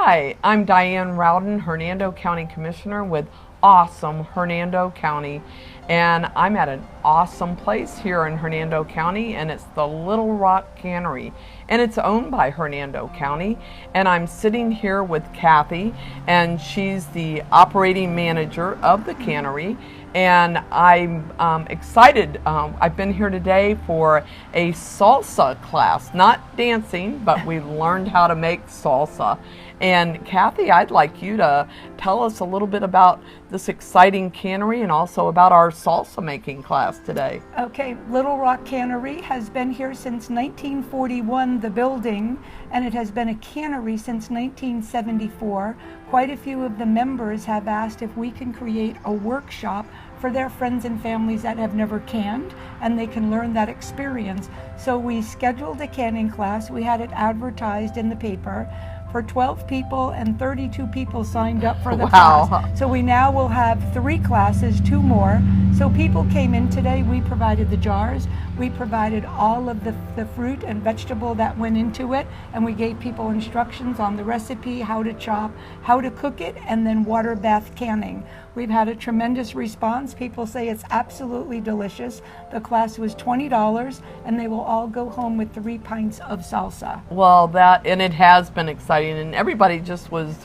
Hi, I'm Diane Rowden, Hernando County Commissioner with awesome Hernando County, and I'm at an awesome place here in Hernando County, and it's the Little Rock Cannery, and it's owned by Hernando County. And I'm sitting here with Kathy, and she's the operating manager of the cannery. And I'm excited. I've been here today for a salsa class, not dancing, but we learned how to make salsa. And Kathy, I'd like you to tell us a little bit about this exciting cannery and also about our salsa making class today. Okay, Little Rock Cannery has been here since 1941, the building, and it has been a cannery since 1974. Quite a few of the members have asked if we can create a workshop for their friends and families that have never canned, and they can learn that experience. So we scheduled a canning class. We had it advertised in the paper for 12 people, and 32 people signed up for the class. So we now will have 3 classes, 2 more. So people came in today. We provided the jars. We provided all of the fruit and vegetable that went into it, and we gave people instructions on the recipe, how to chop, how to cook it, and then water bath canning. We've had a tremendous response. People say it's absolutely delicious. The class was $20, and they will all go home with 3 pints of salsa. Well, and it has been exciting, and everybody just was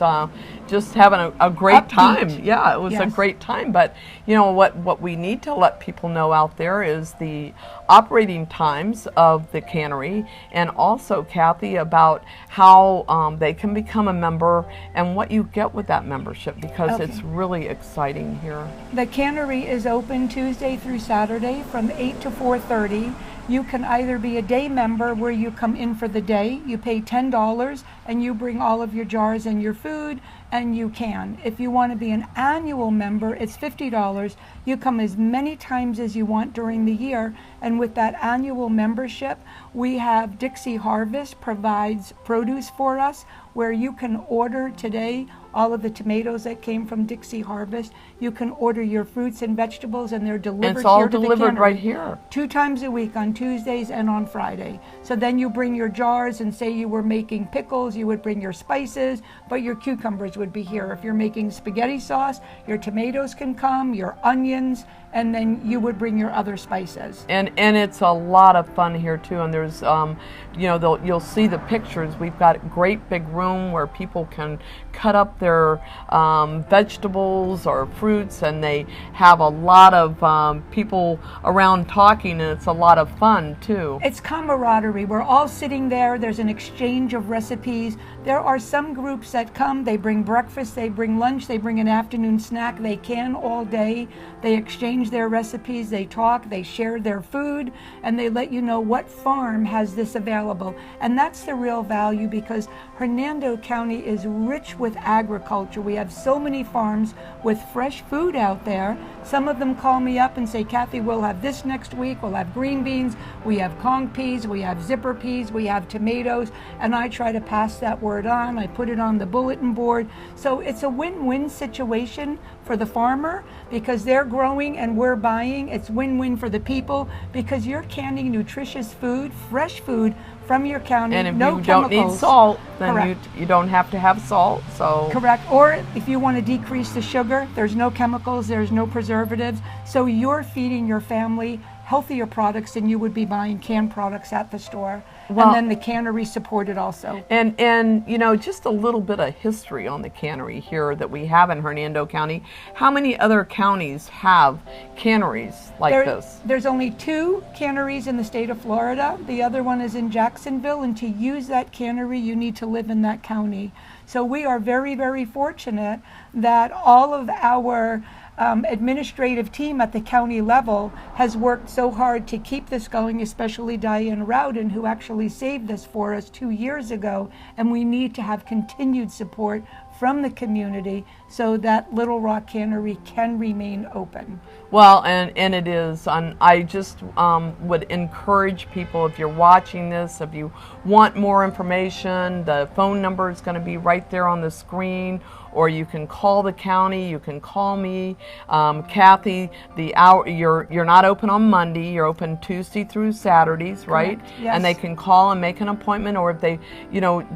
just having a great time. Yeah, it was a great time. But you know what we need to let people know out there is the operating times of the cannery, and also, Kathy, about how they can become a member and what you get with that membership, because it's really exciting here. The cannery is open Tuesday through Saturday from 8 to 4:30. You can either be a day member where you come in for the day, you pay $10 and you bring all of your jars and your food, and you can. If you want to be an annual member, it's $50. You come as many times as you want during the year, and with that annual membership, we have Dixie Harvest provides produce for us, where you can order today all of the tomatoes that came from Dixie Harvest. You can order your fruits and vegetables, and they're delivered here to the cannery. It's all delivered right here. 2 times a week, on Tuesdays and on Friday. So then you bring your jars, and say you were making pickles, you would bring your spices, but your cucumbers would be here. If you're making spaghetti sauce, your tomatoes can come, your onions, and then you would bring your other spices. And it's a lot of fun here too. And there's you know, you'll see the pictures. We've got a great big room where people can cut up their vegetables or fruits, and they have a lot of people around talking, and it's a lot of fun too. It's camaraderie. We're all sitting there. There's an exchange of recipes. There are some groups that come, they bring breakfast, they bring lunch, they bring an afternoon snack. They can all day. They exchange their recipes, they talk, they share their food, and they let you know what farm has this available. And that's the real value, because Hernando County is rich with agriculture. We have so many farms with fresh food out there. Some of them call me up and say, Kathy, we'll have this next week. We'll have green beans, we have Kong peas, we have zipper peas, we have tomatoes, and I try to pass that word on. I put it on the bulletin board. So it's a win-win situation for the farmer, because they're growing and we're buying. It's win-win for the people, because you're canning nutritious food, fresh food from your county. And if no you chemicals. don't need salt, then you don't have to have salt. So correct. Or if you want to decrease the sugar, there's no chemicals, there's no preservatives. So you're feeding your family healthier products than you would be buying canned products at the store. Well, and then the cannery supported also. And you know, just a little bit of history on the cannery here that we have in Hernando County. How many other counties have canneries like this? There's only 2 canneries in the state of Florida. The other one is in Jacksonville, and to use that cannery, you need to live in that county. So we are very, very fortunate that all of our administrative team at the county level has worked so hard to keep this going, especially Diane Rowden, who actually saved this for us 2 years ago, and we need to have continued support from the community so that Little Rock Cannery can remain open. Well, and it is. I just would encourage people, if you're watching this, if you want more information, the phone number is going to be right there on the screen, or you can call the county, you can call me, Kathy, you're not open on Monday. You're open Tuesday through Saturdays, right? Yes. And they can call and make an appointment, or if they,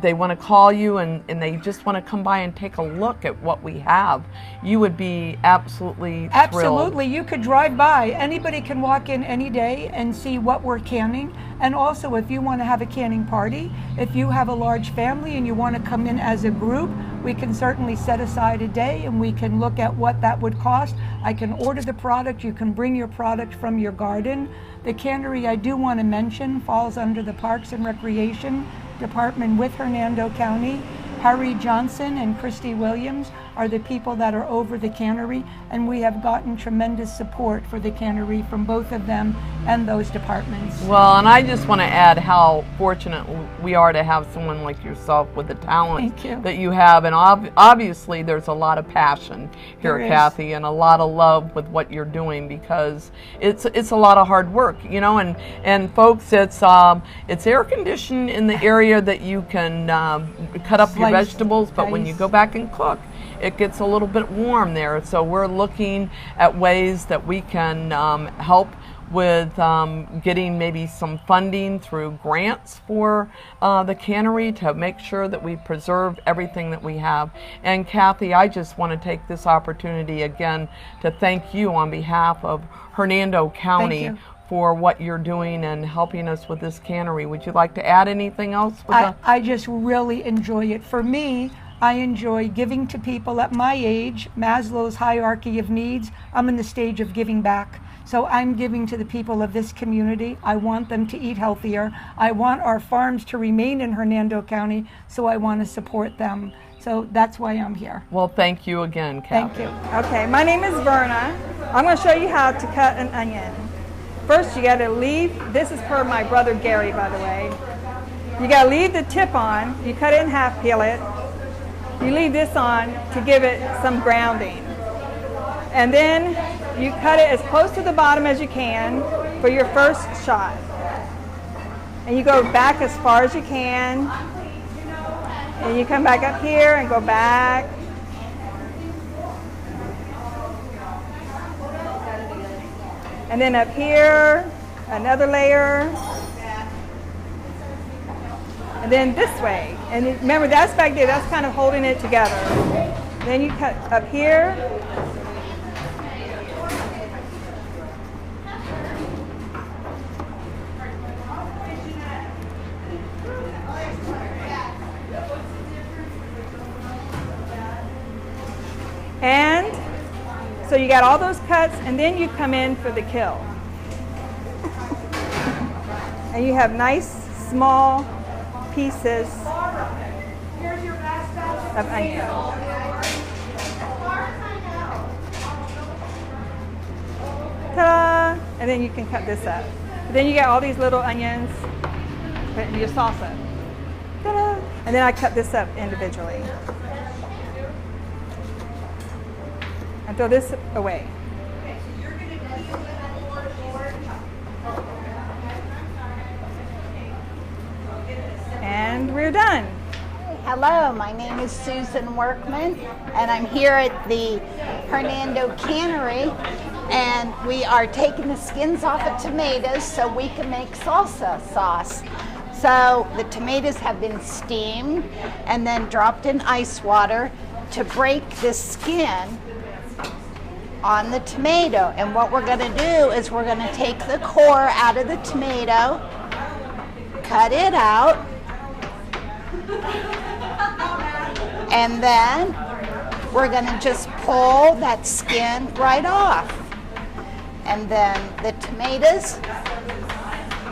they want to call you and they just want to come by and take a look at what we have, you would be absolutely thrilled. Absolutely. You could drive by. Anybody can walk in any day and see what we're canning. And also, if you want to have a canning party, if you have a large family and you want to come in as a group, we can certainly set aside a day and we can look at what that would cost. I can order the product. You can bring your product from your garden. The cannery, I do want to mention, falls under the Parks and Recreation Department with Hernando County. Harry Johnson and Christy Williams are the people that are over the cannery, and we have gotten tremendous support for the cannery from both of them and those departments. Well, and I just want to add how fortunate we are to have someone like yourself with the talent that you have, and obviously there's a lot of passion here, Kathy, and a lot of love with what you're doing, because it's a lot of hard work, and folks, it's air conditioned in the area that you can cut up your vegetables, but when you go back and cook, it gets a little bit warm there. So we're looking at ways that we can help with getting maybe some funding through grants for the cannery to make sure that we preserve everything that we have. And Kathy, I just want to take this opportunity again to thank you on behalf of Hernando County for what you're doing and helping us with this cannery. Would you like to add anything else? I just really enjoy it. For me, I enjoy giving to people at my age, Maslow's hierarchy of needs. I'm in the stage of giving back. So I'm giving to the people of this community. I want them to eat healthier. I want our farms to remain in Hernando County, so I want to support them. So that's why I'm here. Well, thank you again, Kathy. Thank you. Okay, my name is Verna. I'm going to show you how to cut an onion. First, you got to leave, this is per my brother Gary, by the way. You got to leave the tip on. You cut it in half, peel it. You leave this on to give it some grounding. And then you cut it as close to the bottom as you can for your first shot. And you go back as far as you can. And you come back up here and go back. And then up here, another layer. And then this way. And remember, that's back there, that's kind of holding it together. Then you cut up here. And so you got all those cuts, and then you come in for the kill. And you have nice, small pieces of onion. Ta-da! And then you can cut this up. Then you got all these little onions, put in your salsa. Ta-da! And then I cut this up individually. And throw this away. And we're done. Hello, my name is Susan Workman, and I'm here at the Hernando Cannery, and we are taking the skins off of tomatoes so we can make salsa sauce. So the tomatoes have been steamed and then dropped in ice water to break the skin on the tomato. And what we're going to do is we're going to take the core out of the tomato, cut it out, and then we're going to just pull that skin right off. And then the tomatoes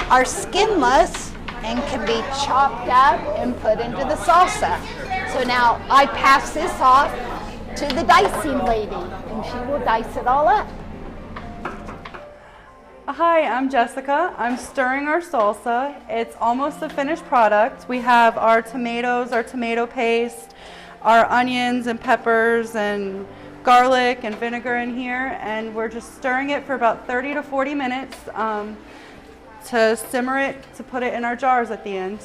are skinless and can be chopped up and put into the salsa. So now I pass this off to the dicing lady, and she will dice it all up. Hi, I'm Jessica. I'm stirring our salsa. It's almost a finished product. We have our tomatoes, our tomato paste, our onions and peppers and garlic and vinegar in here, and we're just stirring it for about 30 to 40 minutes to simmer it, to put it in our jars at the end.